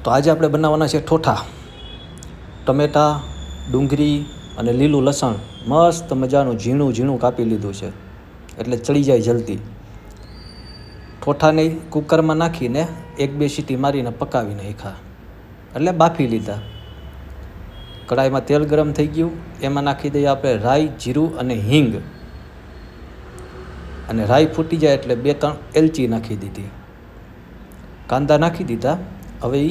તો આજે આપણે બનાવવાના છે ઠોઠા. ટમેટાં, ડુંગળી અને લીલું લસણ મસ્ત મજાનું ઝીણું ઝીણું કાપી લીધું છે, એટલે ચડી જાય જલ્દી. ઠોઠાને કુકરમાં નાખીને 1-2 સીટી મારીને પકાવી નાખ્યા, એટલે બાફી લીધા. કડાઈમાં તેલ ગરમ થઈ ગયું, એમાં નાખી દઈએ આપણે રાઈ, જીરું અને હિંગ. અને રાઈ ફૂટી જાય એટલે 2-3 એલચી નાખી દીધી. કાંદા નાખી દીધા. હવે એ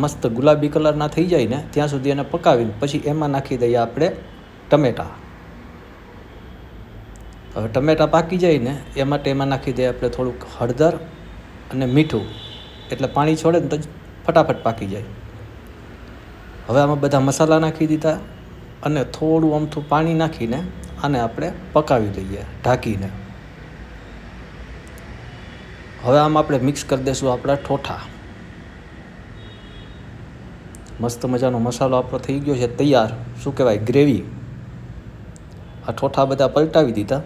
મસ્ત ગુલાબી કલરના થઈ જાય ને ત્યાં સુધી એને પકાવીને પછી એમાં નાખી દઈએ આપણે ટમેટાં. હવે ટમેટાં પાકી જાય ને એ માટે એમાં નાખી દઈએ આપણે થોડુંક હળદર અને મીઠું, એટલે પાણી છોડે ને તો ફટાફટ પાકી જાય. હવે આમાં બધા મસાલા નાખી દીધા અને થોડું અમથું પાણી નાખીને આને આપણે પકાવી લઈએ ઢાંકીને. હવે આમાં આપણે મિક્સ કરી દઈશું આપણા ઠોઠા. મસ્ત મજાનો મસાલો આપણો થઈ ગયો છે તૈયાર. શું કહેવાય, ગ્રેવી. આ ઠોઠા બધા પલટાવી દીધા.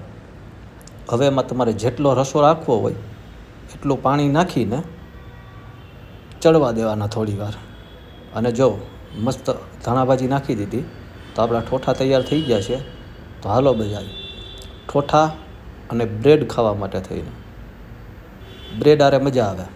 હવે એમાં તમારે જેટલો રસો રાખવો હોય એટલું પાણી નાખીને ચડવા દેવાના થોડી વાર. અને જો મસ્ત ધાણાભાજી નાખી દીધી તો આપણા ઠોઠા તૈયાર થઈ ગયા છે. તો હાલો બધા ઠોઠા અને બ્રેડ ખાવા માટે થઈને. બ્રેડ આરે મજા આવે.